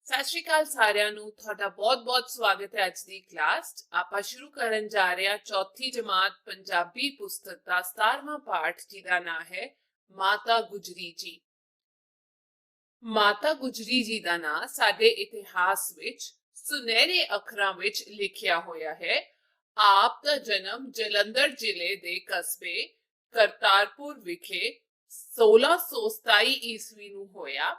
ਸਤਿ ਸ਼੍ਰੀ ਅਕਾਲ ਸਾਰਿਆਂ ਨੂੰ ਤੁਹਾਡਾ ਬਹੁਤ-ਬਹੁਤ ਸਵਾਗਤ ਹੈ ਅੱਜ ਦੀ ਕਲਾਸ 'ਚ। ਆਪਾਂ ਸ਼ੁਰੂ ਕਰਨ ਜਾ ਰਹੇ ਹਾਂ ਚੌਥੀ ਜਮਾਤ ਪੰਜਾਬੀ ਪੁਸਤਕ ਦਾ 17ਵਾਂ ਪਾਠ ਜਿਹਦਾ ਨਾਮ ਹੈ ਮਾਤਾ ਗੁਜਰੀ ਜੀ। ਮਾਤਾ ਗੁਜਰੀ ਜੀ ਦਾ ਨਾਮ ਸਾਡੇ ਇਤਿਹਾਸ ਵਿੱਚ ਸੁਨਹਿਰੇ ਅੱਖਰਾਂ ਵਿੱਚ ਲਿਖਿਆ ਹੋਇਆ ਹੈ। ਆਪ ਦਾ ਜਨਮ ਜਲੰਧਰ ਜ਼ਿਲ੍ਹੇ ਦੇ ਕਸਬੇ ਕਰਤਾਰਪੁਰ ਵਿਖੇ 1627 ਈਸਵੀ ਨੂੰ ਹੋਇਆ।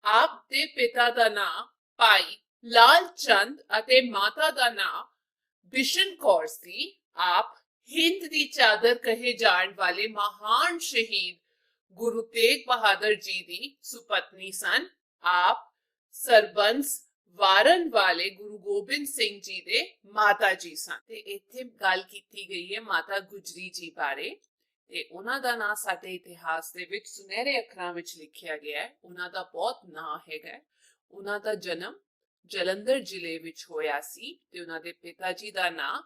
ਆਪ ਦੇ ਪਿਤਾ ਦਾ ਨਾਮ ਭਾਈ ਲਾਲ ਚੰਦ ਅਤੇ ਮਾਤਾ ਦਾ ਨਾਮ ਬਿਸ਼ਨ ਕੌਰ ਸੀ। ਆਪ ਹਿੰਦ ਦੀ ਚਾਦਰ ਕਹੇ ਜਾਣ ਵਾਲੇ ਮਹਾਨ ਸ਼ਹੀਦ ਗੁਰੂ ਤੇਗ ਬਹਾਦਰ ਜੀ ਦੀ ਸੁਪਤਨੀ ਸਨ। ਆਪ ਸਰਬੰਸ ਵਾਰਨ ਵਾਲੇ ਗੁਰੂ ਗੋਬਿੰਦ ਸਿੰਘ ਜੀ ਦੇ ਮਾਤਾ ਜੀ ਸਨ। ਤੇ ਇੱਥੇ ਗੱਲ ਕੀਤੀ ਗਈ ਹੈ ਮਾਤਾ ਗੁਜਰੀ ਜੀ ਬਾਰੇ ਤੇ ਉਹਨਾਂ ਦਾ ਨਾਂ ਸਾਡੇ ਇਤਿਹਾਸ ਦੇ ਵਿੱਚ ਸੁਨਹਿਰੇ ਅੱਖਰਾਂ ਵਿੱਚ ਲਿਖਿਆ ਗਿਆ ਹੈ। ਉਹਨਾਂ ਦਾ ਬਹੁਤ ਨਾਂ ਹੈਗਾ। ਉਹਨਾਂ ਦਾ ਜਨਮ ਜਲੰਧਰ ਜ਼ਿਲ੍ਹੇ ਵਿੱਚ ਹੋਇਆ ਸੀ ਤੇ ਉਹਨਾਂ ਦੇ ਪਿਤਾ ਜੀ ਦਾ ਨਾਂ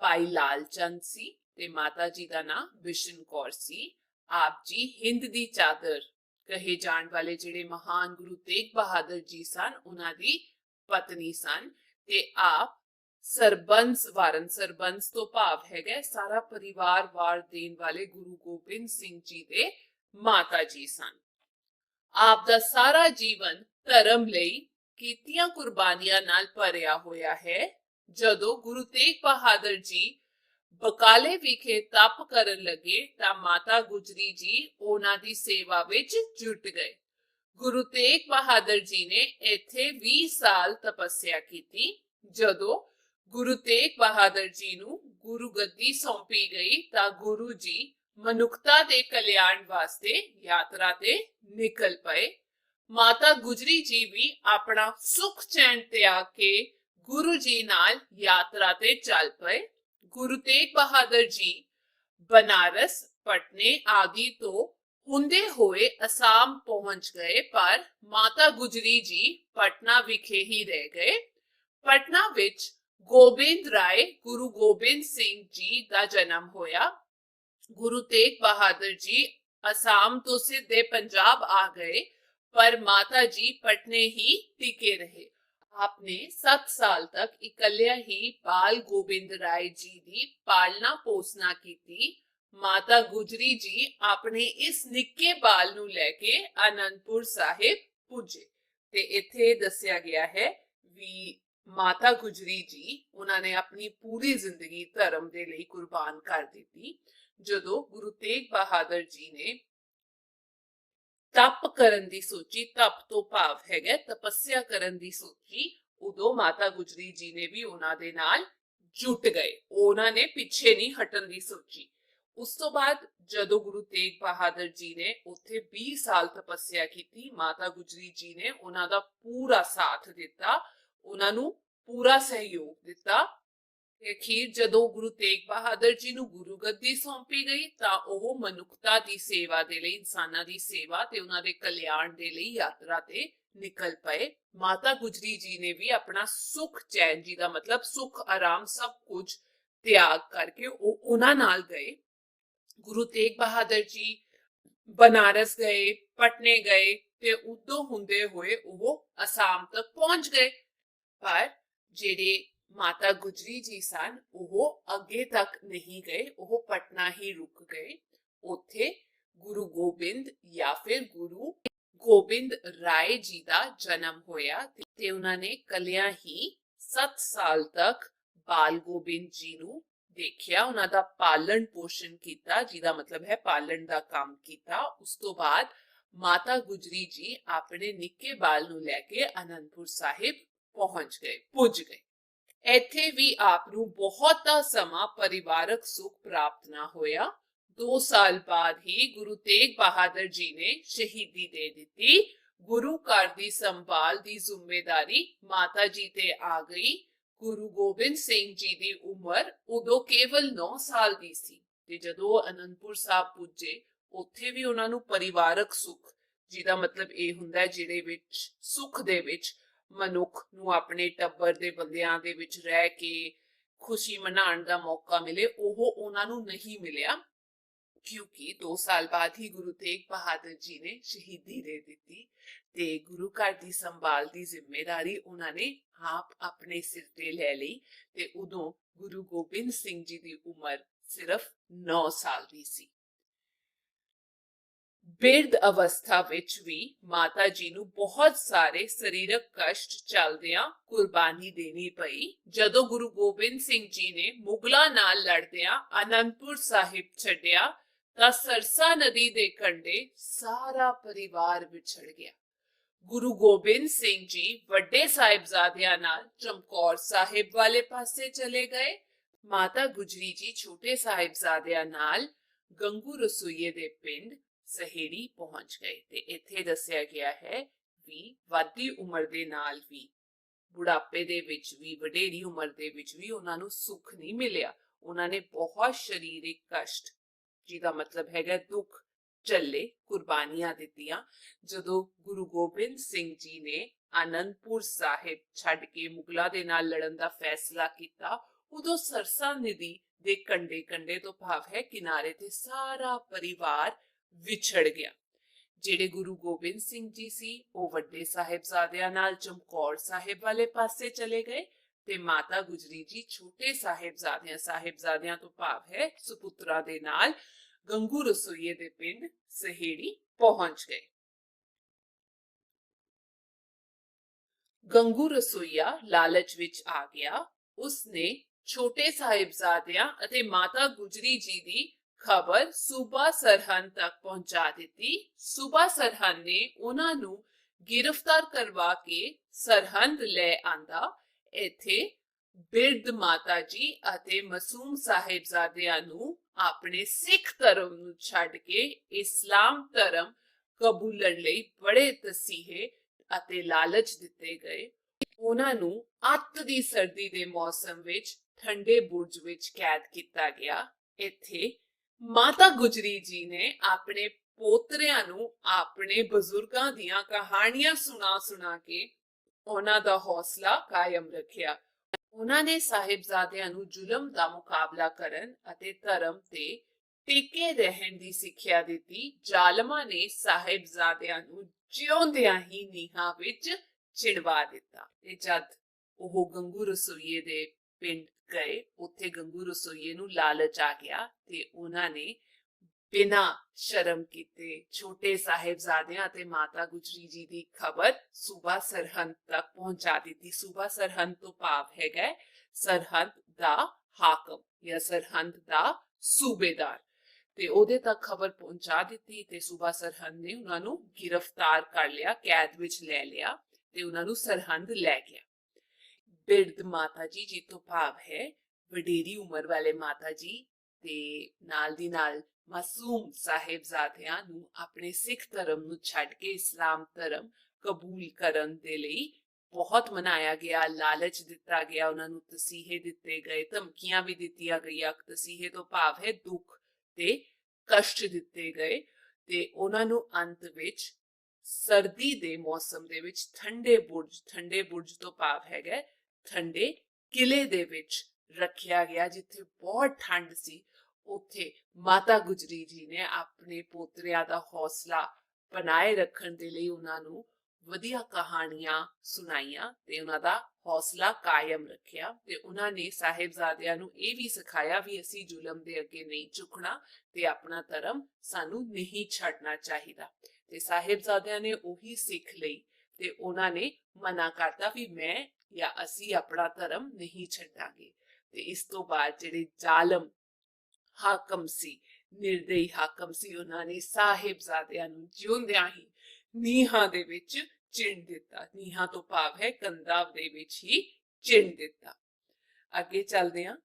ਭਾਈ ਲਾਲ ਚੰਦ ਸੀ ਤੇ ਮਾਤਾ ਜੀ ਦਾ ਨਾਂ ਬਿਸ਼ਨ ਕੌਰ ਸੀ। ਆਪ ਜੀ ਹਿੰਦ ਦੀ ਚਾਦਰ ਕਹੇ ਜਾਣ ਵਾਲੇ ਜਿਹੜੇ ਮਹਾਨ ਗੁਰੂ ਤੇਗ ਬਹਾਦਰ ਜੀ ਸਨ ਉਹਨਾਂ ਦੀ ਪਤਨੀ ਸਨ ਤੇ ਆਪ ਸਰਬੰਸ ਵਾਰਨ, ਸਰਬੰਸ ਤੋਂ ਭਾਵ ਹੈਗਾ ਸਾਰਾ ਪਰਿਵਾਰ ਵਾਰ ਦੇਣ ਵਾਲੇ ਗੁਰੂ ਗੋਬਿੰਦ ਸਿੰਘ ਜੀ ਦੇ ਮਾਤਾ ਜੀ ਸਨ। ਆਪ ਦਾ ਸਾਰਾ ਜੀਵਨ ਧਰਮ ਲਈ ਕੀਤੀਆਂ ਕੁਰਬਾਨੀਆਂ ਨਾਲ ਭਰਿਆ ਹੋਇਆ ਹੈ। ਜਦੋਂ ਗੁਰੂ ਤੇਗ ਬਹਾਦਰ ਜੀ ਬਕਾਲੇ ਵਿਖੇ ਤਪ ਕਰਨ ਲੱਗੇ ਤਾਂ ਮਾਤਾ ਗੁਜਰੀ ਜੀ ਉਹਨਾਂ ਦੀ ਸੇਵਾ ਵਿੱਚ ਜੁਟ ਗਏ। ਗੁਰੂ ਤੇਗ ਬਹਾਦਰ ਜੀ ਨੇ ਇੱਥੇ 20 ਸਾਲ ਤਪੱਸਿਆ ਕੀਤੀ। ਜਦੋਂ ਗੁਰੂ ਤੇਗ ਬਹਾਦਰ ਜੀ ਨੂੰ ਗੁਰੂ ਗੱਦੀ ਸੌਂਪੀ ਗਈ ਤਾਂ ਗੁਰੂ ਜੀ ਮਨੁੱਖਤਾ ਦੇ ਕਲਿਆਣ ਵਾਸਤੇ ਯਾਤਰਾ ਤੇ ਨਿਕਲ ਪਏ। ਮਾਤਾ ਗੁਜਰੀ ਜੀ ਵੀ ਆਪਣਾ ਸੁਖ ਚੈਨ ਤਿਆਗ ਕੇ ਗੁਰੂ ਜੀ ਨਾਲ ਯਾਤਰਾ ਤੇ ਚੱਲ ਪਏ। ਗੁਰੂ ਤੇਗ ਬਹਾਦਰ ਜੀ ਬਨਾਰਸ, ਪਟਨੇ ਆਦਿ ਤੋਂ ਹੁੰਦੇ ਹੋਏ ਅਸਾਮ ਪਹੁੰਚ ਗਏ, ਪਰ ਮਾਤਾ ਗੁਜਰੀ ਜੀ ਪਟਨਾ ਵਿਖੇ ਹੀ ਰਹਿ ਗਏ। ਪਟਨਾ ਵਿੱਚ ਗੋਬਿੰਦ ਰਾਏ ਗੁਰੂ ਗੋਬਿੰਦ ਸਿੰਘ ਜੀ ਦਾ ਜਨਮ ਹੋਇਆ। ਗੁਰੂ ਤੇਗ ਬਹਾਦਰ ਜੀ ਅਸਾਮ ਤੋਂ ਸਿੱਧੇ ਪੰਜਾਬ ਆ ਗਏ, ਪਰ ਮਾਤਾ ਜੀ ਪਟਨੇ ਹੀ ਟਿਕੇ ਰਹੇ। आपने 7 साल तक इकल्लिया ही बाल गोबिंद राय जी दी पालना पोसना की। माता गुजरी जी अपने इस निक्के बाल नू लेके आनंदपुर साहिब पुजे ते इत्थे दस्या गया है भी माता गुजरी जी उन्होंने अपनी पूरी जिंदगी धर्म दे लई कुर्बान कर दी। जदों गुरु तेग बहादुर जी ने तप करन दी सोची, तप तो भाव है तपस्या करन दी सोची, उदों माता गुजरी जी ने भी उन्हां दे नाल जुट गए। उन्होंने पिछे नहीं हटन दी सोची। उस तो बाद जदों गुरु तेग बहादुर जी ने उत्थे 20 साल तपस्या की, माता गुजरी जी ने उन्हां दा पूरा साथ दिता, उन्हां नू पूरा सहयोग दिता। अखीर जदों गुरु तेग बहादुर जी नू गुरु गद्दी सौंपी गई तां ओह मनुखता दी सेवा दे लई, इंसानां दी सेवा ते उन्हां दे कल्याण दे लई यात्रा ते निकल पए। माता गुजरी जी ने भी अपना सुख चैन जी दा मतलब सुख आराम सब कुछ त्याग करके उन्हां नाल गए। गुरु तेग बहादुर जी बनारस गए, पटने गए ते उदों हुंदे होए ओह असम तक पहुंच गए। पर जेड़े माता गुजरी जी सन ओह अगे तक नहीं गए, ओह पटना ही रुक गए। उत्थे गुरु गोबिंद या फिर गुरु गोबिंद राय जी का जन्म होया ते उन्होंने कलिया ही 7 साल तक बाल गोबिंद जी नू देखिया, उन्हां दा पालन पोषण किया, जिहदा मतलब है पालन दा काम किया। उस तो बाद माता गुजरी जी अपने निक्के बाल नू लैके आनंदपुर साहिब पहुंच गए, पुज गए। ਇੱਥੇ ਵੀ ਆਪ ਨੂੰ ਬਹੁਤਾ ਸਮਾਂ ਪਰਿਵਾਰਕ ਸੁਖ ਪ੍ਰਾਪਤ ਨਾ ਹੋਇਆ। 2 ਸਾਲ ਬਾਅਦ ਹੀ ਗੁਰੂ ਤੇਗ ਬਹਾਦਰ ਜੀ ਨੇ ਸ਼ਹੀਦੀ ਦੇ ਦਿੱਤੀ। ਗੁਰੂ ਘਰ ਦੀ ਸੰਭਾਲ ਦੀ ਜ਼ਿੰਮੇਵਾਰੀ ਮਾਤਾ ਜੀ ਤੇ ਆ ਗਈ। ਗੁਰੂ ਗੋਬਿੰਦ ਸਿੰਘ ਜੀ ਦੀ ਉਮਰ ਉਦੋਂ ਕੇਵਲ 9 ਸਾਲ ਦੀ ਸੀ ਤੇ ਜਦੋਂ ਅਨੰਦਪੁਰ ਸਾਹਿਬ ਪੁੱਜੇ ਉੱਥੇ ਵੀ ਉਹਨਾਂ ਨੂੰ ਪਰਿਵਾਰਕ ਸੁਖ, ਜਿਹਦਾ ਮਤਲਬ ਇਹ ਹੁੰਦਾ ਜਿਹੜੇ ਵਿੱਚ ਸੁਖ ਦੇ ਵਿੱਚ मनुख नू अपने टब्बर दे बंदियां दे विच रह के खुशी मनाउण दा मौका मिले, ओह उन्हां नू नहीं मिलिया। क्योंकि 2 साल बाद ही गुरु तेग बहादुर जी ने शहीदी दे ਦਿੱਤੀ ਤੇ ਗੁਰੂ ਘਰ ਦੀ ਸੰਭਾਲ ਦੀ ਜ਼ਿੰਮੇਵਾਰੀ ਉਹਨਾਂ ਨੇ ਆਪ ਆਪਣੇ ਸਿਰ ਤੇ ਲੈ ਲਈ ਤੇ ਉਦੋਂ ਗੁਰੂ ਗੋਬਿੰਦ ਸਿੰਘ ਜੀ ਦੀ ਉਮਰ ਸਿਰਫ 9 ਸਾਲ ਦੀ ਸੀ। ਬਿਰਧ ਅਵਸਥਾ ਵਿੱਚ ਵੀ ਮਾਤਾ ਜੀ ਨੂੰ ਬਹੁਤ ਸਾਰੇ ਸਰੀਰਕ ਕਸ਼ਟ ਚੱਲਦਿਆਂ ਕੁਰਬਾਨੀ ਦੇਣੀ ਪਈ। ਜਦੋਂ ਗੁਰੂ ਗੋਬਿੰਦ ਸਿੰਘ ਜੀ ਨੇ ਮੁਗਲਾਂ ਨਾਲ ਲੜਦਿਆਂ ਅਨੰਦਪੁਰ ਸਾਹਿਬ ਛੱਡਿਆ ਤਾਂ ਸਰਸਾ ਨਦੀ ਦੇ ਕੰਢੇ ਸਾਰਾ ਪਰਿਵਾਰ ਵਿਛੜ ਗਿਆ। ਗੁਰੂ ਗੋਬਿੰਦ ਸਿੰਘ ਜੀ ਵੱਡੇ ਸਾਹਿਬਜ਼ਾਦਿਆਂ ਨਾਲ ਚਮਕੌਰ ਸਾਹਿਬ ਵਾਲੇ ਪਾਸੇ ਚਲੇ ਗਏ। ਮਾਤਾ ਗੁਜਰੀ ਜੀ ਛੋਟੇ ਸਾਹਿਬਜ਼ਾਦਿਆਂ ਨਾਲ ਗੰਗੂ ਰਸੋਈਏ ਦੇ ਪਿੰਡ ਸਹੇੜੀ ਪਹੁੰਚ ਗਏ ਤੇ ਇੱਥੇ ਦੱਸਿਆ ਗਿਆ ਹੈ ਵੀ ਵੱਡੀ ਉਮਰ ਦੇ ਨਾਲ ਵੀ ਬੁਢਾਪੇ ਦੇ ਵਿੱਚ ਵੀ ਵਡੇਰੀ ਉਮਰ ਦੇ ਵਿੱਚ ਵੀ ਉਹਨਾਂ ਨੂੰ ਸੁੱਖ ਨਹੀਂ ਮਿਲਿਆ। ਉਹਨਾਂ ਨੇ ਬਹੁਤ ਸਰੀਰਕ ਕਸ਼ਟ ਜਿਹਦਾ ਮਤਲਬ ਹੈਗਾ ਦੁੱਖ ਚੱਲੇ ਕੁਰਬਾਨੀਆਂ ਦਿੱਤੀਆਂ। ਜਦੋਂ ਗੁਰੂ ਗੋਬਿੰਦ ਸਿੰਘ ਜੀ ਨੇ ਆਨੰਦਪੁਰ ਸਾਹਿਬ ਛੱਡ ਕੇ ਮੁਗਲਾਂ ਦੇ ਨਾਲ ਲੜਨ ਦਾ ਫੈਸਲਾ ਕੀਤਾ ਉਦੋਂ ਸਰਸਾ ਨਦੀ ਦੇ ਕੰਢੇ ਤੋਂ ਭਾਵ ਹੈ ਕਿਨਾਰੇ ਤੇ ਸਾਰਾ ਪਰਿਵਾਰ ਵਿਛੜ ਗਿਆ। ਜਿਹੜੇ ਗੁਰੂ ਗੋਬਿੰਦ ਸਿੰਘ ਜੀ ਸੀ ਉਹ ਵੱਡੇ ਸਾਹਿਬਜ਼ਾਦਿਆਂ ਨਾਲ ਚਮਕੌਰ ਸਾਹਿਬ ਵਾਲੇ ਪਾਸੇ ਚਲੇ ਗਏ ਤੇ ਮਾਤਾ ਗੁਜਰੀ ਜੀ ਛੋਟੇ ਸਾਹਿਬਜ਼ਾਦਿਆਂ ਤੋਂ ਭਾਵ ਹੈ ਸੁਪੁੱਤਰਾਂ ਦੇ ਨਾਲ ਗੰਗੂ ਰਸੋਈਏ ਦੇ ਪਿੰਡ ਸਹੇੜੀ ਪਹੁੰਚ ਗਏ। ਗੰਗੂ ਰਸੋਈਆ ਲਾਲਚ ਵਿੱਚ ਆ ਗਿਆ। ਉਸਨੇ ਛੋਟੇ ਸਾਹਿਬਜ਼ਾਦਿਆਂ ਅਤੇ ਮਾਤਾ ਗੁਜਰੀ ਜੀ ਦੀ ਖਬਰ ਸੂਬਾ ਸਰਹੰਦ ਤੱਕ ਪਹੁੰਚਾ ਦਿੱਤੀ। ਸੂਬਾ ਸਰਹੰਦ ਨੇ ਉਹਨਾਂ ਨੂੰ ਗ੍ਰਿਫਤਾਰ ਕਰਵਾ ਕੇ ਸਰਹੰਦ ਲੈ ਆਂਦਾ। ਇੱਥੇ ਬਿਰਧ ਮਾਤਾ ਜੀ ਅਤੇ ਮਾਸੂਮ ਸਾਹਿਬਜ਼ਾਦਿਆਂ ਨੂੰ ਆਪਣੇ ਸਿੱਖ ਧਰਮ ਨੂੰ ਛੱਡ ਕੇ ਇਸਲਾਮ ਧਰਮ ਕਬੂਲਣ ਲਈ ਬੜੇ ਤਸੀਹੇ ਅਤੇ ਲਾਲਚ ਦਿੱਤੇ ਗਏ। ਉਹਨਾਂ ਨੂੰ ਅੱਤ ਦੀ ਸਰਦੀ ਦੇ ਮੌਸਮ ਵਿੱਚ ਠੰਡੇ ਬੁਰਜ ਵਿੱਚ ਕੈਦ ਕੀਤਾ ਗਿਆ। ਇੱਥੇ ਮਾਤਾ ਗੁਜਰੀ ਜੀ ਨੇ ਆਪਣੇ ਪੋਤਰਿਆਂ ਨੂੰ ਆਪਣੇ ਬਜ਼ੁਰਗਾਂ ਦੀਆਂ ਕਹਾਣੀਆਂ ਸੁਣਾ ਕੇ ਉਹਨਾਂ ਦਾ ਹੌਸਲਾ ਕਾਇਮ ਰੱਖਿਆ। ਉਹਨਾਂ ਨੇ ਸਾਹਿਬਜ਼ਾਦਿਆਂ ਨੂੰ ਜ਼ੁਲਮ ਦਾ ਮੁਕਾਬਲਾ ਕਰਨ ਅਤੇ ਧਰਮ ਤੇ ਟਿਕੇ ਰਹਿਣ ਦੀ ਸਿੱਖਿਆ ਦਿੱਤੀ। ਜ਼ਾਲਮਾਂ ਨੇ ਸਾਹਿਬਜ਼ਾਦਿਆਂ ਨੂੰ ਜਿਉਂਦਿਆਂ ਹੀ ਨੀਹਾਂ ਵਿੱਚ ਚਿਣਵਾ ਦਿੱਤਾ। ਤੇ ਜਦ ਉਹ ਗੰਗੂ ਰਸੋਈਏ ਦੇ ਪਿੰਡ ਗਏ ਉੱਥੇ ਗੰਗੂ ਰਸੋਈਏ ਨੂੰ ਲਾਲਚ ਆ ਗਿਆ ਤੇ ਉਹਨਾਂ ਨੇ ਬਿਨਾਂ ਸ਼ਰਮ ਕੀਤੇ ਛੋਟੇ ਸਾਹਿਬਜ਼ਾਦਿਆਂ ਅਤੇ ਮਾਤਾ ਗੁਜਰੀ ਜੀ ਦੀ ਖਬਰ ਸੂਬਾ ਸਰਹੰਦ ਤੱਕ ਪਹੁੰਚਾ ਦਿੱਤੀ। ਸੂਬਾ ਸਰਹੰਦ ਤੋਂ ਭਾਵ ਹੈਗਾ ਸਰਹੰਦ ਦਾ ਹਾਕਮ ਜਾਂ ਸਰਹੰਦ ਦਾ ਸੂਬੇਦਾਰ ਤੇ ਉਹਦੇ ਤੱਕ ਖਬਰ ਪਹੁੰਚਾ ਦਿੱਤੀ ਤੇ ਸੂਬਾ ਸਰਹੰਦ ਨੇ ਉਹਨਾਂ ਨੂੰ ਗ੍ਰਿਫਤਾਰ ਕਰ ਲਿਆ, ਕੈਦ ਵਿੱਚ ਲੈ ਲਿਆ ਤੇ ਉਹਨਾਂ ਨੂੰ ਸਰਹੰਦ ਲੈ ਗਿਆ। ਬਿਰਧ ਮਾਤਾ ਜੀ ਜੀ ਤੋਂ ਭਾਵ ਹੈ ਵਡੇਰੀ ਉਮਰ ਵਾਲੇ ਮਾਤਾ ਜੀ ਤੇ ਨਾਲ ਦੀ ਨਾਲ ਮਾਸੂਮ ਸਾਹਿਬਜ਼ਾਦਿਆਂ ਨੂੰ ਆਪਣੇ ਸਿੱਖ ਧਰਮ ਨੂੰ ਛੱਡ ਕੇ ਇਸਲਾਮ ਧਰਮ ਕਬੂਲ ਕਰਨ ਦੇ ਲਈ ਬਹੁਤ ਮਨਾਇਆ ਗਿਆ, ਲਾਲਚ ਦਿੱਤਾ ਗਿਆ, ਉਹਨਾਂ ਨੂੰ ਤਸੀਹੇ ਦਿੱਤੇ ਗਏ, ਧਮਕੀਆਂ ਵੀ ਦਿੱਤੀਆਂ ਗਈਆਂ। ਤਸੀਹੇ ਤੋਂ ਭਾਵ ਹੈ ਦੁੱਖ ਤੇ ਕਸ਼ਟ ਦਿੱਤੇ ਗਏ ਤੇ ਉਹਨਾਂ ਨੂੰ ਅੰਤ ਵਿੱਚ ਸਰਦੀ ਦੇ ਮੌਸਮ ਦੇ ਵਿੱਚ ਠੰਡੇ ਬੁਰਜ ਤੋਂ ਭਾਵ ਹੈਗਾ ਠੰਡੇ ਕਿਲੇ ਦੇ ਵਿੱਚ ਰੱਖਿਆ ਗਿਆ ਜਿੱਥੇ ਬਹੁਤ ਠੰਡ ਸੀ। ਉੱਥੇ ਮਾਤਾ ਗੁਜਰੀ ਜੀ ਨੇ ਆਪਣੇ ਪੋਤਰਿਆਂ ਦਾ ਹੌਸਲਾ ਬਣਾਏ ਰੱਖਣ ਦੇ ਲਈ ਉਹਨਾਂ ਨੂੰ ਵਧੀਆ ਕਹਾਣੀਆਂ ਸੁਣਾਈਆਂ ਤੇ ਉਹਨਾਂ ਦਾ ਹੌਸਲਾ ਕਾਇਮ ਰੱਖਿਆ ਤੇ ਉਹਨਾਂ ਨੇ ਸਾਹਿਬਜ਼ਾਦਿਆਂ ਨੂੰ ਇਹ ਵੀ ਸਿਖਾਇਆ ਵੀ ਅਸੀਂ ਜ਼ੁਲਮ ਦੇ ਅੱਗੇ ਨਹੀਂ ਝੁਕਣਾ ਤੇ ਆਪਣਾ ਧਰਮ ਸਾਨੂੰ ਨਹੀਂ ਛੱਡਣਾ ਚਾਹੀਦਾ। ਤੇ ਸਾਹਿਬਜ਼ਾਦਿਆਂ ਨੇ ਉਹੀ ਸਿੱਖ ਲਈ ਤੇ ਉਹਨਾਂ ਨੇ ਮਨਾ ਕਰਤਾ ਵੀ ਮੈਂ ਜਾਂ ਅਸੀਂ ਆਪਣਾ ਧਰਮ ਨਹੀਂ ਛੱਡਾਂਗੇ। ਤੇ ਇਸ ਤੋਂ ਬਾਅਦ ਜਿਹੜੇ ਜ਼ਾਲਮ ਹਾਕਮ ਸੀ, ਨਿਰਦਈ ਹਾਕਮ ਸੀ, ਉਹਨਾਂ ਨੇ ਸਾਹਿਬਜ਼ਾਦਿਆਂ ਨੂੰ ਜਿਉਂਦਿਆਂ ਹੀ ਨੀਹਾਂ ਦੇ ਵਿੱਚ ਚਿਣ ਦਿੱਤਾ। ਨੀਹਾਂ ਤੋਂ ਭਾਵ ਹੈ ਕੰਧਾਂ ਦੇ ਵਿੱਚ ਹੀ ਚਿਣ ਦਿੱਤਾ। ਅੱਗੇ ਚੱਲਦੇ ਹਾਂ।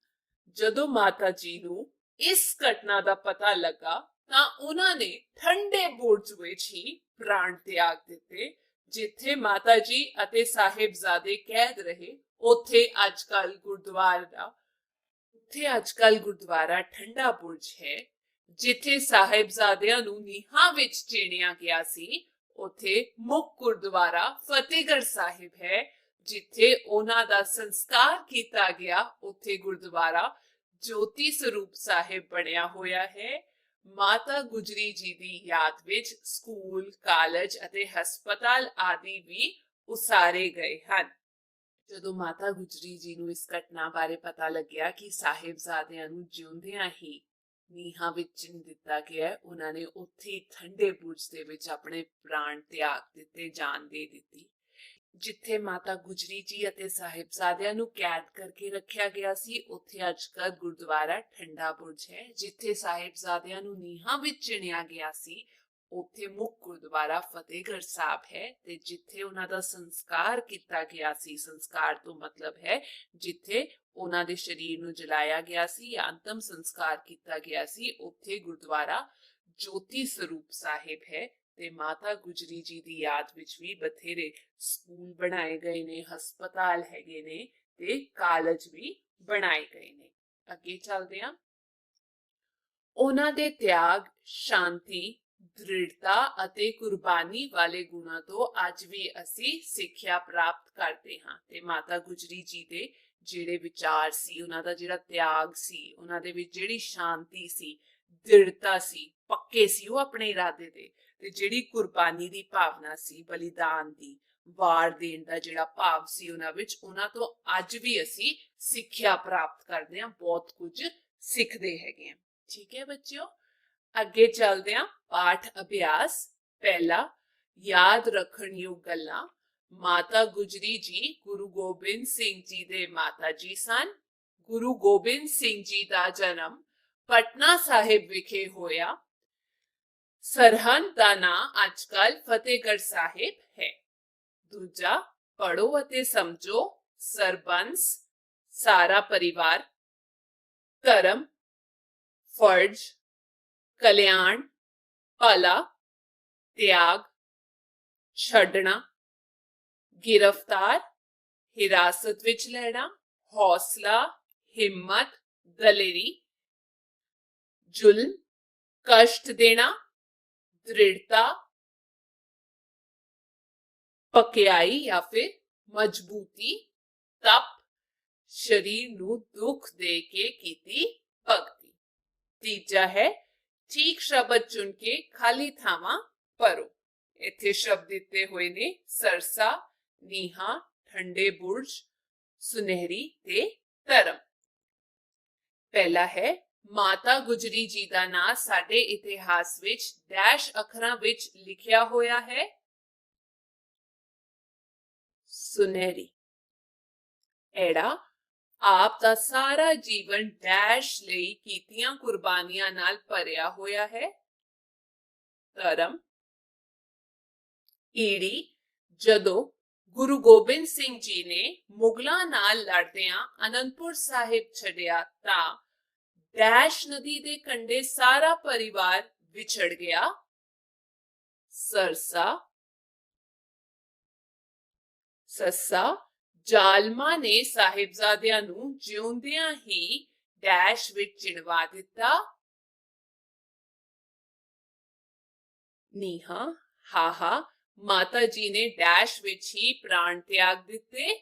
ਜਦੋਂ ਮਾਤਾ ਜੀ ਨੂੰ ਇਸ ਘਟਨਾ ਦਾ ਪਤਾ ਲੱਗਾ ਤਾਂ ਉਹਨਾਂ ਨੇ ਠੰਡੇ ਬੁਰਜ ਵਿੱਚ ਹੀ ਪ੍ਰਾਣ ਤਿਆਗ ਦਿੱਤੇ। ਜਿੱਥੇ ਮਾਤਾ ਜੀ ਅਤੇ ਸਾਹਿਬਜ਼ਾਦੇ ਕੈਦ ਰਹੇ ਉੱਥੇ ਅੱਜਕੱਲ ਗੁਰਦੁਆਰਾ ਠੰਡਾ ਬੁਰਜ ਹੈ। ਜਿੱਥੇ ਸਾਹਿਬਜ਼ਾਦਿਆਂ ਨੂੰ ਨੀਹਾਂ ਵਿੱਚ ਚਿਣਿਆ ਗਿਆ ਸੀ ਉੱਥੇ ਮੁੱਖ ਗੁਰਦੁਆਰਾ ਫਤਿਹਗੜ੍ਹ ਸਾਹਿਬ ਹੈ। ਜਿੱਥੇ ਉਹਨਾਂ ਦਾ ਸੰਸਕਾਰ ਕੀਤਾ ਗਿਆ ਉੱਥੇ ਗੁਰਦੁਆਰਾ ਜੋਤੀ ਸਰੂਪ ਸਾਹਿਬ ਬਣਿਆ ਹੋਇਆ ਹੈ। ਮਾਤਾ ਗੁਜਰੀ ਜੀ ਦੀ ਯਾਦ ਵਿੱਚ ਸਕੂਲ, ਕਾਲਜ ਅਤੇ ਹਸਪਤਾਲ ਆਦਿ ਵੀ ਉਸਾਰੇ ਗਏ ਹਨ। ਜਦੋਂ ਮਾਤਾ ਗੁਜਰੀ ਜੀ ਨੂੰ ਇਸ ਘਟਨਾ ਬਾਰੇ ਪਤਾ ਲੱਗਿਆ ਕਿ ਸਾਹਿਬਜ਼ਾਦਿਆਂ ਨੂੰ ਜਿਉਂਦਿਆਂ ਹੀ ਨੀਹਾਂ ਵਿੱਚ ਚਿਣ ਦਿੱਤਾ ਗਿਆ, ਉਹਨਾਂ ਨੇ ਉੱਥੇ ਠੰਡੇ ਬੁਰਜ ਦੇ ਵਿੱਚ ਆਪਣੇ ਪ੍ਰਾਣ ਤਿਆਗ ਦਿੱਤੇ, ਜਾਨ ਦੇ ਦਿੱਤੀ। ਜਿੱਥੇ ਮਾਤਾ ਗੁਜਰੀ ਜੀ ਅਤੇ ਸਾਹਿਬਜ਼ਾਦਿਆਂ ਨੂੰ ਕੈਦ ਕਰਕੇ ਰੱਖਿਆ ਗਿਆ ਸੀ, ਉੱਥੇ ਅੱਜਕੱਲ ਗੁਰਦੁਆਰਾ ਠੰਡਾ ਬੁਰਜ ਹੈ। ਜਿੱਥੇ ਸਾਹਿਬਜ਼ਾਦਿਆਂ ਨੂੰ ਨੀਹਾਂ ਵਿੱਚ ਚਿਣਿਆ ਗਿਆ ਸੀ, ਉੱਥੇ ਮੁੱਖ ਗੁਰਦੁਆਰਾ ਫਤਿਹਗੜ੍ਹ ਸਾਹਿਬ ਹੈ। ਤੇ ਜਿੱਥੇ ਉਹਨਾਂ ਦਾ ਸੰਸਕਾਰ ਕੀਤਾ ਗਿਆ ਸੀ, ਸੰਸਕਾਰ ਤੋਂ ਮਤਲਬ ਹੈ ਜਿੱਥੇ ਉਹਨਾਂ ਦੇ ਸਰੀਰ ਨੂੰ ਜਲਾਇਆ ਗਿਆ ਸੀ ਜਾਂ ਅੰਤਮ ਸੰਸਕਾਰ ਕੀਤਾ ਗਿਆ ਸੀ, ਉੱਥੇ ਗੁਰਦੁਆਰਾ ਜੋਤੀ ਸਰੂਪ ਸਾਹਿਬ ਹੈ। ਤੇ ਮਾਤਾ ਗੁਜਰੀ ਜੀ ਦੀ ਯਾਦ ਵਿੱਚ ਵੀ ਬਥੇਰੇ ਸਕੂਲ ਬਣਾਏ ਗਏ ਨੇ, ਹਸਪਤਾਲ ਹੈਗੇ ਨੇ ਤੇ ਕਾਲਜ ਵੀ ਬਣਾਏ ਗਏ ਨੇ। ਅੱਗੇ ਚੱਲਦੇ ਹਾਂ। ਉਹਨਾਂ ਦੇ ਤਿਆਗ, ਸ਼ਾਂਤੀ, ਦ੍ਰਿੜਤਾ ਅਤੇ ਕੁਰਬਾਨੀ ਵਾਲੇ ਗੁਣਾਂ ਤੋਂ ਅੱਜ ਵੀ ਅਸੀਂ ਸਿੱਖਿਆ ਪ੍ਰਾਪਤ ਕਰਦੇ ਹਾਂ। ਤੇ ਮਾਤਾ ਗੁਜਰੀ ਜੀ ਦੇ ਜਿਹੜੇ ਵਿਚਾਰ ਸੀ, ਉਹਨਾਂ ਦਾ ਜਿਹੜਾ ਤਿਆਗ ਸੀ, ਉਹਨਾਂ ਦੇ ਵਿੱਚ ਜਿਹੜੀ ਸ਼ਾਂਤੀ ਸੀ, ਦ੍ਰਿੜਤਾ ਸੀ, ਪੱਕੇ ਸੀ ਉਹ ਆਪਣੇ ਇਰਾਦੇ ਦੇ, ਤੇ ਜਿਹੜੀ ਕੁਰਬਾਨੀ ਦੀ ਭਾਵਨਾ ਸੀ, ਬਲੀਦਾਨ ਦੀ, ਵਾਰ ਦੇਣ ਦਾ ਜਿਹੜਾ ਭਾਵ ਸੀ ਉਹਨਾਂ ਵਿੱਚ, ਉਹਨਾਂ ਤੋਂ ਅੱਜ ਵੀ ਅਸੀਂ ਸਿੱਖਿਆ ਪ੍ਰਾਪਤ ਕਰਦੇ ਹਾਂ, ਬਹੁਤ ਕੁਝ ਸਿੱਖਦੇ ਹੈਗੇ ਹਾਂ। ਠੀਕ ਹੈ ਬੱਚਿਓ, ਅੱਗੇ ਚੱਲਦੇ ਹਾਂ। ਪਾਠ ਅਭਿਆਸ ਪਹਿਲਾ, ਯਾਦ ਰੱਖਣਯੋਗ ਗੱਲਾਂ। ਮਾਤਾ ਗੁਜਰੀ ਜੀ ਗੁਰੂ ਗੋਬਿੰਦ ਸਿੰਘ ਜੀ ਦੇ ਮਾਤਾ ਜੀ ਸਨ। ਗੁਰੂ ਗੋਬਿੰਦ ਸਿੰਘ ਜੀ ਦਾ ਜਨਮ ਪਟਨਾ ਸਾਹਿਬ ਵਿਖੇ ਹੋਇਆ। ਸਰਹੰਦ ਦਾ ਨਾਂ ਅੱਜਕੱਲ ਫਤਿਹਗੜ੍ਹ ਸਾਹਿਬ ਹੈ। ਦੂਜਾ, ਪੜੋ ਅਤੇ ਸਮਝੋ। ਸਰਬੰਸ, ਸਾਰਾ ਪਰਿਵਾਰ। ਧਰਮ, ਫਰਜ਼, ਕਲਿਆਣ, ਭਲਾ, ਤਿਆਗ, ਛੱਡਣਾ, गिरफ्तार, हिरासत विच लेना, हौसला, हिम्मत, दलेरी, जुल्म, कष्ट देना, दृढ़ता, पक्याई या फिर मजबूती, तप, शरीर नू दुख दे के कीती भगती। तीजा है, ठीक शब्द चुन के खाली थावां भरो। इत्थे शब्द दिते हुए ने सरसा, नीहा, ठंडे बुर्ज, सुनहरी ते धर्म। पहला है, माता गुजरी जी का नाम साडे इतिहास विच डैश अखरां विच लिखिया होया है। सुनहरी। एड़ा, आप दा सारा जीवन डैश लई कीतियां कुर्बानियां नाल भरिया होया है। धर्म। ईड़ी, जदों गुरु गोबिंद सिंह जी ने मुगलों नाल लड़दियां आनंदपुर साहिब छड़िया तां डैश नदी दे कंढे सारा परिवार विछड़ गया। सरसा। सस्सा, जालमा ने साहिबजादियां नू जिउंदियां ही डैश विच चिणवा दिता। नीहा, हाहा, माता जी ने डैश विच ही प्राण त्याग दिते।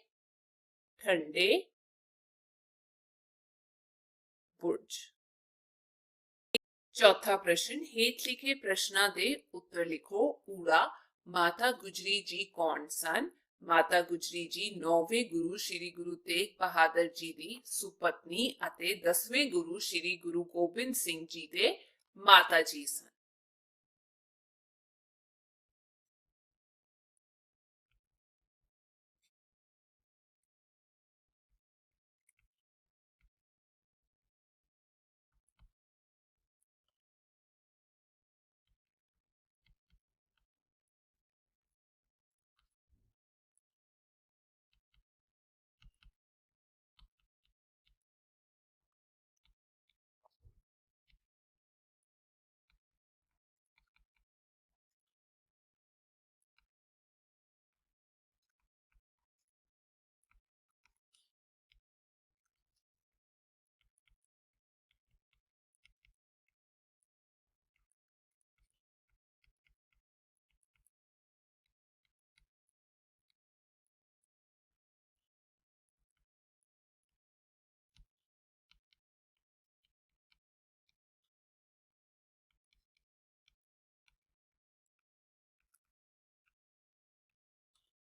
ठंडे बुर्ज। चौथा प्रश्न, हेठ लिखे प्रश्नां दे उत्तर लिखो। ऊड़ा, माता गुजरी जी कौन सन? माता गुजरी जी 9वें गुरु श्री गुरु तेग बहादुर जी दी सुपत्नी अते 10वें गुरु श्री गुरु गोबिंद सिंह जी दे माता जी सन।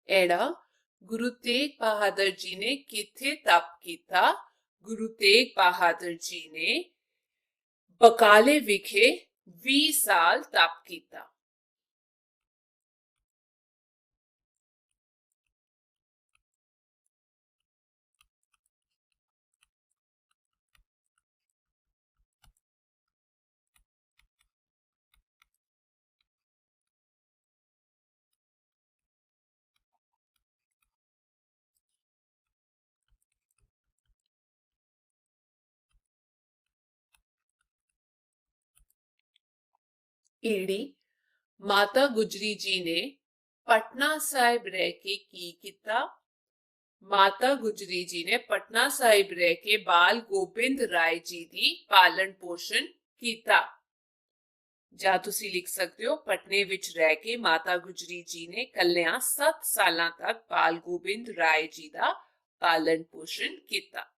एड़ा, गुरु तेग बहादुर जी ने किथे तप कीता? गुरु तेग बहादुर जी ने बकाले विखे 20 साल तप कीता। ईड़ी, माता गुजरी जी ने पटना साहिब रह के की किता? माता गुजरी जी ने पटना साहिब रह के बाल गोबिंद राय जी दी पालन पोषण कीता। ਜਾਂ ਤੁਸੀਂ ਲਿਖ ਸਕਦੇ ਹੋ ਪਟਨੇ ਵਿੱਚ ਰਹਿ ਕੇ ਮਾਤਾ ਗੁਜਰੀ ਜੀ ਨੇ ਕੱਲਿਆਂ 7 ਸਾਲਾਂ ਤੱਕ ਬਾਲ ਗੋਬਿੰਦ ਰਾਏ ਜੀ ਦਾ ਪਾਲਣ ਪੋਸ਼ਣ ਕੀਤਾ।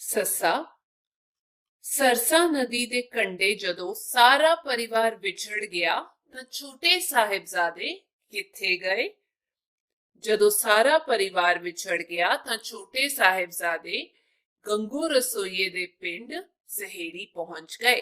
ਸੱਸਾ, ਸਰਸਾ ਨਦੀ ਦੇ ਕੰਢੇ ਜਦੋਂ ਸਾਰਾ ਪਰਿਵਾਰ ਵਿਛੜ ਗਿਆ ਤਾਂ ਛੋਟੇ ਸਾਹਿਬਜ਼ਾਦੇ ਕਿੱਥੇ ਗਏ? ਜਦੋਂ ਸਾਰਾ ਪਰਿਵਾਰ ਵਿਛੜ ਗਿਆ ਤਾਂ ਛੋਟੇ ਸਾਹਿਬਜ਼ਾਦੇ ਗੰਗੂ ਰਸੋਈਏ ਦੇ ਪਿੰਡ ਸਹੇੜੀ ਪਹੁੰਚ ਗਏ।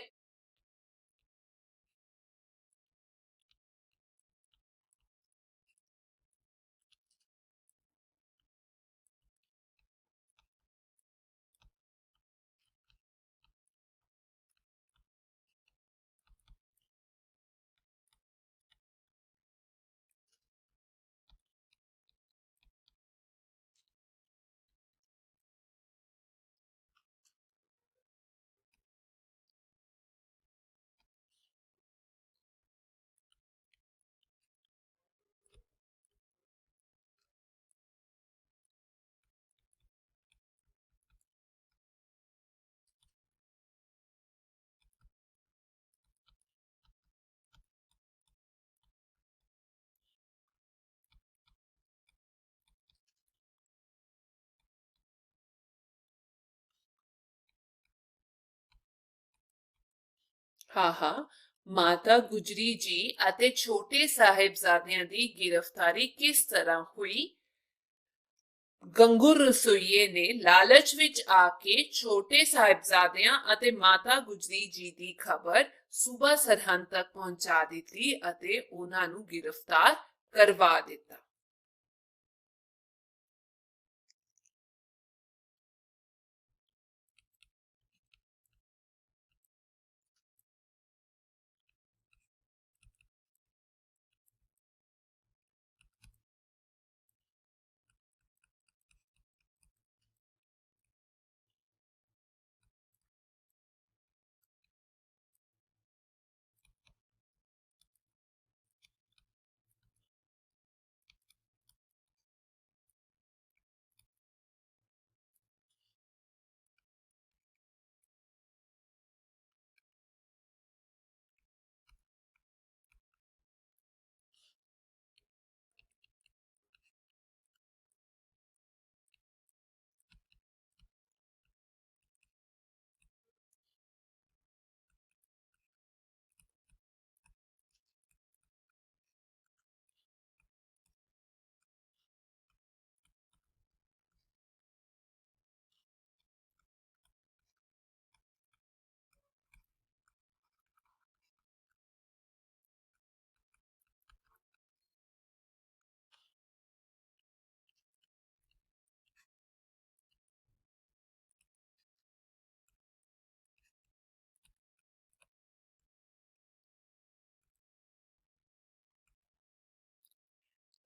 ਹਾਂ ਹਾਂ, ਮਾਤਾ ਗੁਜਰੀ ਜੀ ਅਤੇ ਛੋਟੇ ਸਾਹਿਬਜ਼ਾਦਿਆਂ ਦੀ ਗ੍ਰਿਫਤਾਰੀ ਕਿਸ ਤਰ੍ਹਾਂ ਹੋਈ? ਗੰਗੂ ਰਸੋਈਏ ਨੇ ਲਾਲਚ ਵਿੱਚ ਆ ਕੇ ਛੋਟੇ ਸਾਹਿਬਜ਼ਾਦਿਆਂ ਅਤੇ ਮਾਤਾ ਗੁਜਰੀ ਜੀ ਦੀ ਖਬਰ ਸੂਬਾ ਸਰਹੰਦ ਤੱਕ ਪਹੁੰਚਾ ਦਿੱਤੀ ਅਤੇ ਉਹਨਾਂ ਨੂੰ ਗ੍ਰਿਫਤਾਰ ਕਰਵਾ ਦਿੱਤਾ।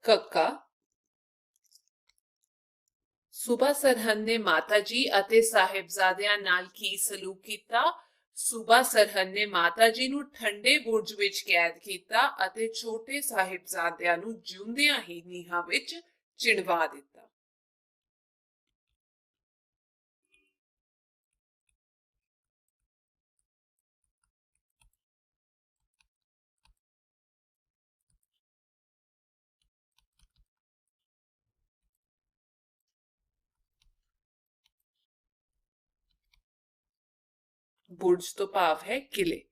ਕੱਕਾ ਸੂਬਾ ਸਰਹੰਦ ਨੇ ਮਾਤਾ ਜੀ ਅਤੇ ਸਾਹਿਬਜ਼ਾਦਿਆਂ ਨਾਲ ਕੀ ਸਲੂਕ ਕੀਤਾ? ਸੂਬਾ ਸਰਹੰਦ ਨੇ ਮਾਤਾ ਜੀ ਨੂੰ ਠੰਡੇ ਬੁਰਜ ਵਿੱਚ ਕੈਦ ਕੀਤਾ ਅਤੇ ਛੋਟੇ ਸਾਹਿਬਜ਼ਾਦਿਆਂ ਨੂੰ ਜਿਉਂਦਿਆਂ ਹੀ ਨੀਹਾਂ ਵਿੱਚ ਚਿਣਵਾ ਦਿੱਤਾ। ਬੁਰਜ ਤੋਂ ਭਾਵ ਹੈ ਕਿਲੇ।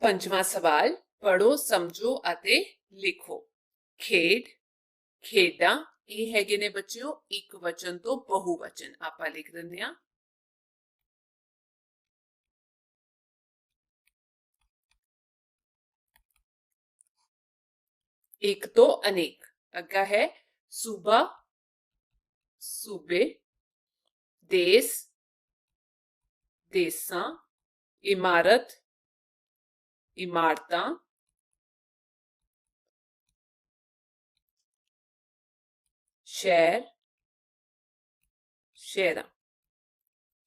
ਪੰਜਵਾਂ ਸਵਾਲ ਪੜੋ, ਸਮਝੋ ਅਤੇ ਲਿਖੋ। ਖੇਡ, ਖੇਡਾਂ ਇਹ ਹੈਗੇ ਨੇ ਬੱਚਿਓ ਇੱਕ ਵਚਨ ਤੋਂ ਬਹੁਵਚਨ। ਆਪਾਂ ਲਿਖ ਦਿੰਦੇ ਹਾਂ। ਇੱਕ ਤੋਂ ਅਨੇਕ। ਅੱਗਾ ਹੈ ਸੂਬਾ, ਸੂਬੇ, ਦੇਸ, ਦੇਸਾਂ, ਇਮਾਰਤ, ਇਮਾਰਤਾਂ, ਸ਼ਹਿਰ, ਸ਼ਹਿਰਾਂ।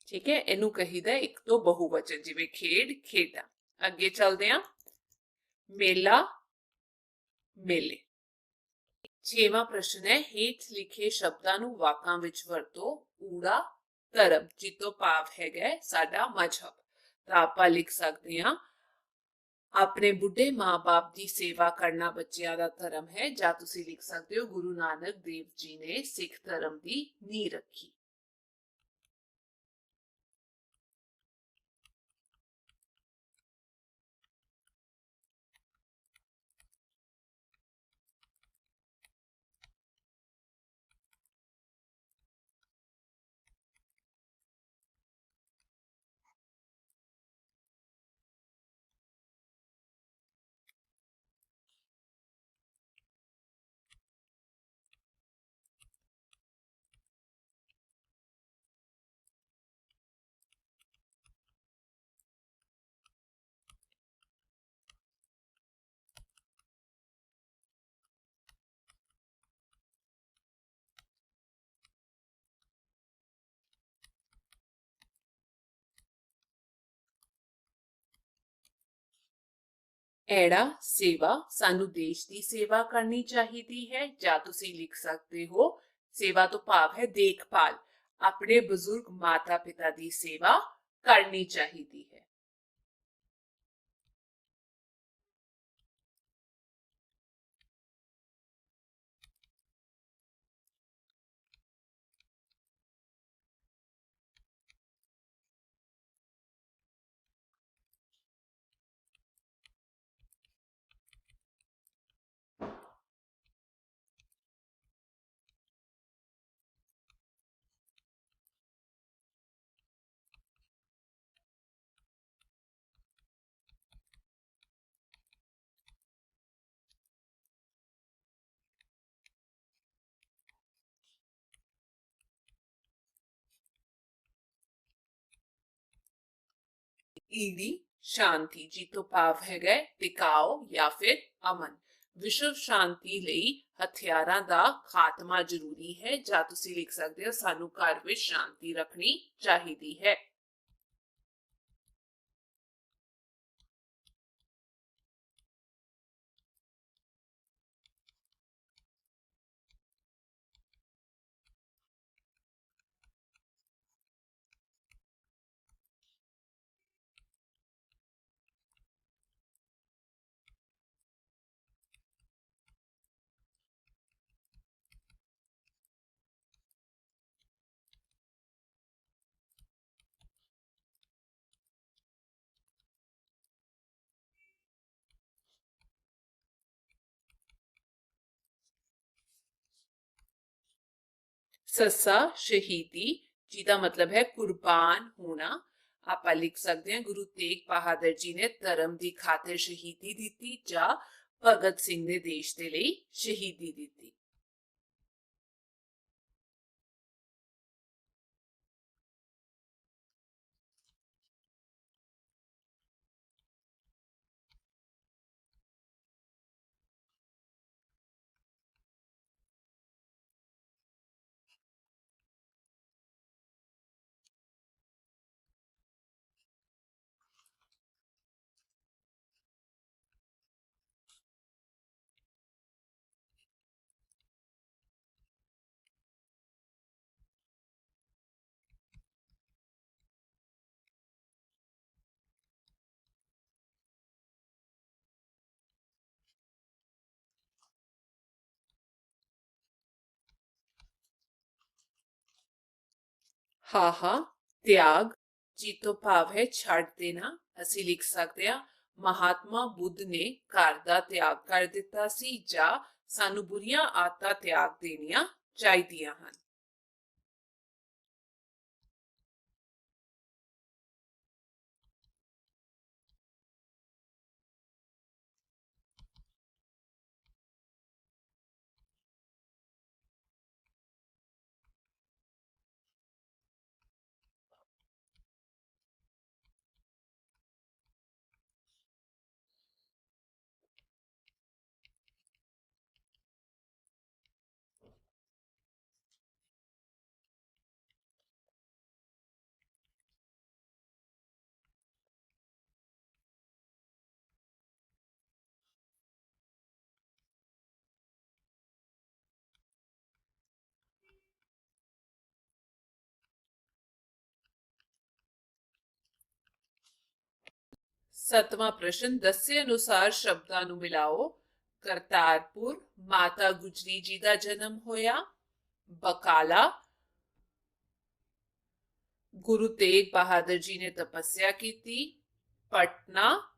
ਠੀਕ ਹੈ, ਇਹਨੂੰ ਕਹੀਦਾ ਇੱਕ ਤੋਂ ਬਹੁਵਚਨ, ਜਿਵੇਂ ਖੇਡ, ਖੇਡਾਂ। ਅੱਗੇ ਚੱਲਦੇ ਹਾਂ। ਮੇਲਾ, ਮੇਲੇ। 6ਵਾਂ ਪ੍ਰਸ਼ਨ ਹੈ ਹੇਠ ਲਿਖੇ ਸ਼ਬਦਾਂ ਨੂੰ ਵਾਕਾਂ ਵਿੱਚ ਵਰਤੋ। ਊੜਾ ਧਰਮ, ਜਿੱਤੋਂ ਭਾਵ ਹੈਗਾ ਸਾਡਾ ਮਜ਼ਹਬ। ਤਾਂ ਆਪਾਂ ਲਿਖ ਸਕਦੇ ਹਾਂ ਆਪਣੇ ਬੁੱਢੇ ਮਾਂ-ਬਾਪ ਦੀ ਸੇਵਾ ਕਰਨਾ ਬੱਚਿਆਂ ਦਾ ਧਰਮ ਹੈ। ਜਾਂ ਤੁਸੀਂ ਲਿਖ ਸਕਦੇ ਹੋ ਗੁਰੂ ਨਾਨਕ ਦੇਵ ਜੀ ਨੇ ਸਿੱਖ ਧਰਮ ਦੀ ਨੀਂਹ ਰੱਖੀ। ਐੜਾ ਸੇਵਾ, ਸਾਨੂੰ ਦੇਸ਼ ਦੀ ਸੇਵਾ ਕਰਨੀ ਚਾਹੀਦੀ ਹੈ। ਜਾਂ ਤੁਸੀਂ ਲਿਖ ਸਕਦੇ ਹੋ ਸੇਵਾ ਤੋਂ ਭਾਵ ਹੈ ਦੇਖਭਾਲ, ਆਪਣੇ ਬਜ਼ੁਰਗ ਮਾਤਾ ਪਿਤਾ ਦੀ ਸੇਵਾ ਕਰਨੀ ਚਾਹੀਦੀ ਹੈ। ईडी शांति, जी तो भाव है टिकाओ या फिर अमन। विश्व शांति ਲਈ ਹਥਿਆਰਾਂ ਦਾ ਖਾਤਮਾ ਜ਼ਰੂਰੀ ਹੈ। ਜਾਂ ਤੁਸੀਂ ਲਿਖ ਸਕਦੇ ਹੋ ਸਾਨੂੰ ਘਰ ਵਿੱਚ ਸ਼ਾਂਤੀ ਰੱਖਣੀ ਚਾਹੀਦੀ ਹੈ। ਸੱਸਾ ਸ਼ਹੀਦੀ, ਜਿਹਦਾ ਮਤਲਬ ਹੈ ਕੁਰਬਾਨ ਹੋਣਾ। ਆਪਾਂ ਲਿਖ ਸਕਦੇ ਹਾਂ ਗੁਰੂ ਤੇਗ ਬਹਾਦਰ ਜੀ ਨੇ ਧਰਮ ਦੀ ਖਾਤਰ ਸ਼ਹੀਦੀ ਦਿੱਤੀ ਜਾਂ ਭਗਤ ਸਿੰਘ ਨੇ ਦੇਸ਼ ਦੇ ਲਈ ਸ਼ਹੀਦੀ ਦਿੱਤੀ। ਹਾਹਾ ਤਿਆਗ, ਜੀ ਤੋਂ ਭਾਵ ਹੈ ਛੱਡ ਦੇਣਾ। ਅਸੀਂ ਲਿਖ ਸਕਦੇ ਹਾਂ ਮਹਾਤਮਾ ਬੁੱਧ ਨੇ ਘਰ ਦਾ ਤਿਆਗ ਕਰ ਦਿੱਤਾ ਸੀ ਜਾਂ ਸਾਨੂੰ ਬੁਰੀਆਂ ਆਦਤਾਂ ਤਿਆਗ ਦੇਣੀਆਂ ਚਾਹੀਦੀਆਂ ਹਨ। ਸੱਤਵਾਂ ਪ੍ਰਸ਼ਨ, ਦੱਸੇ ਅਨੁਸਾਰ ਸ਼ਬਦਾਂ ਨੂੰ ਮਿਲਾਓ। ਕਰਤਾਰਪੁਰ, ਮਾਤਾ ਗੁਜਰੀ ਜੀ ਦਾ ਜਨਮ ਹੋਇਆ। ਬਕਾਲਾ, ਗੁਰੂ ਤੇਗ ਬਹਾਦਰ ਜੀ ਨੇ ਤਪੱਸਿਆ ਕੀਤੀ। ਪਟਨਾ,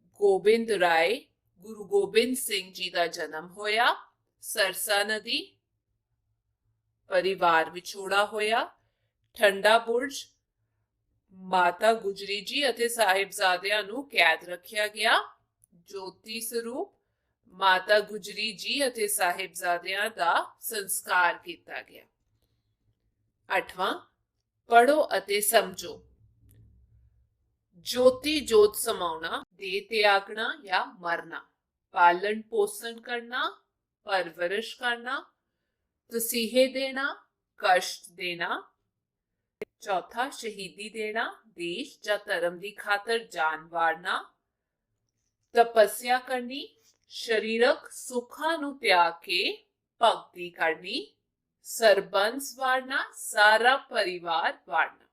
ਗੋਬਿੰਦ ਰਾਏ, ਗੁਰੂ ਗੋਬਿੰਦ ਸਿੰਘ ਜੀ ਦਾ ਜਨਮ ਹੋਇਆ। ਸਰਸਾ ਨਦੀ, ਪਰਿਵਾਰ ਵਿਛੋੜਾ ਹੋਇਆ। ਠੰਡਾ ਬੁਰਜ, ਮਾਤਾ ਗੁਜਰੀ ਜੀ ਅਤੇ ਸਾਹਿਬਜ਼ਾਦਿਆਂ ਨੂੰ ਕੈਦ ਰੱਖਿਆ ਗਿਆ। ਜੋਤੀ ਸਰੂਪ, ਮਾਤਾ ਗੁਜਰੀ ਜੀ ਅਤੇ ਸਾਹਿਬਜ਼ਾਦਿਆਂ ਦਾ ਸੰਸਕਾਰ ਕੀਤਾ ਗਿਆ। 8ਵਾਂ, ਪੜੋ ਅਤੇ ਸਮਝੋ। ਜੋਤੀ ਜੋਤ ਸਮਾਉਣਾ, ਦੇ ਤਿਆਗਣਾ ਜਾਂ ਮਰਨਾ। ਪਾਲਣ ਪੋषण ਕਰਨਾ, ਪਰਵਰਿਸ਼ ਕਰਨਾ। ਤਸੀਹੇ ਦੇਣਾ, ਕਸ਼ਟ ਦੇਣਾ। ਚੌਥਾ, ਸ਼ਹੀਦੀ ਦੇਣਾ, ਦੇਸ਼ ਜਾਂ ਧਰਮ ਦੀ ਖਾਤਰ ਜਾਨ ਵਾਰਨਾ। ਤਪੱਸਿਆ ਕਰਨੀ, ਸਰੀਰਕ ਸੁੱਖਾਂ ਨੂੰ ਤਿਆਗ ਕੇ ਭਗਤੀ ਕਰਨੀ। ਸਰਬੰਸ ਵਾਰਨਾ, ਸਾਰਾ ਪਰਿਵਾਰ ਵਾਰਨਾ।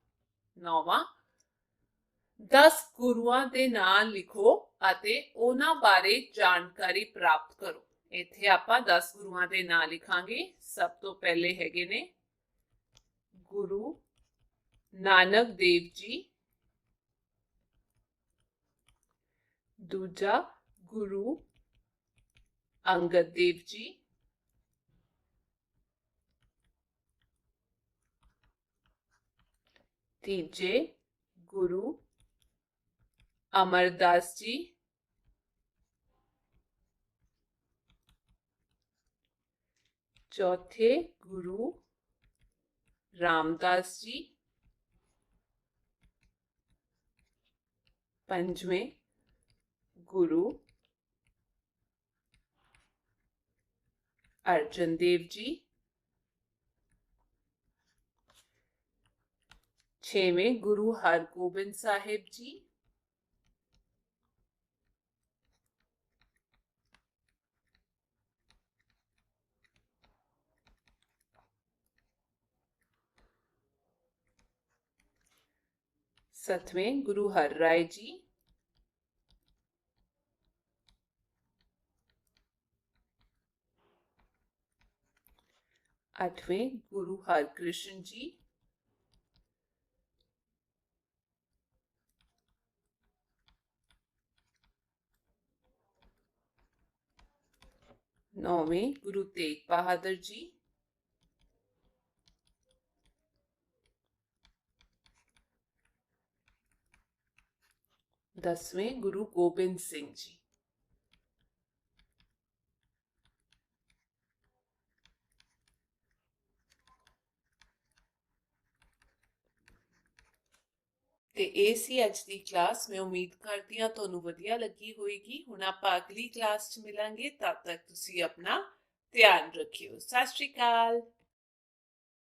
9ਵਾਂ, 10 ਗੁਰੂਆਂ ਦੇ ਨਾਂ ਲਿਖੋ ਅਤੇ ਉਹਨਾਂ ਬਾਰੇ ਜਾਣਕਾਰੀ ਪ੍ਰਾਪਤ ਕਰੋ। ਇੱਥੇ ਆਪਾਂ 10 ਗੁਰੂਆਂ ਦੇ ਨਾਂ ਲਿਖਾਂਗੇ। ਸਭ ਤੋਂ ਪਹਿਲੇ ਹੈਗੇ ਨੇ ਗੁਰੂ ਨਾਨਕ ਦੇਵ ਜੀ। ਦੂਜਾ, ਗੁਰੂ ਅੰਗਦ ਦੇਵ ਜੀ। ਤੀਜੇ, ਗੁਰੂ ਅਮਰਦਾਸ ਜੀ। ਚੌਥੇ, ਗੁਰੂ ਰਾਮਦਾਸ ਜੀ। ਪੰਜਵੇਂ, ਗੁਰੂ ਅਰਜਨ ਦੇਵ ਜੀ। ਛੇਵੇਂ, ਗੁਰੂ ਹਰਗੋਬਿੰਦ ਸਾਹਿਬ ਜੀ। सतवें, गुरु हरराय जी। आठवें, गुरु हरकृष्ण जी। नौवें, गुरु तेग बहादुर जी। 10वें गुरु गोबिंद सिंह जी। ਤੇ ਇਹ ਸੀ ਅੱਜ ਦੀ ਕਲਾਸ। ਮੈਂ ਉਮੀਦ ਕਰਦੀ ਹਾਂ ਤੁਹਾਨੂੰ ਵਧੀਆ ਲੱਗੀ ਹੋਵੇਗੀ। ਹੁਣ ਆਪਾਂ ਅਗਲੀ ਕਲਾਸ 'ਚ ਮਿਲਾਂਗੇ। ਤਦ ਤੱਕ ਤੁਸੀਂ ਆਪਣਾ ਧਿਆਨ ਰੱਖਿਓ। ਸਤਿ ਸ਼੍ਰੀ ਅਕਾਲ।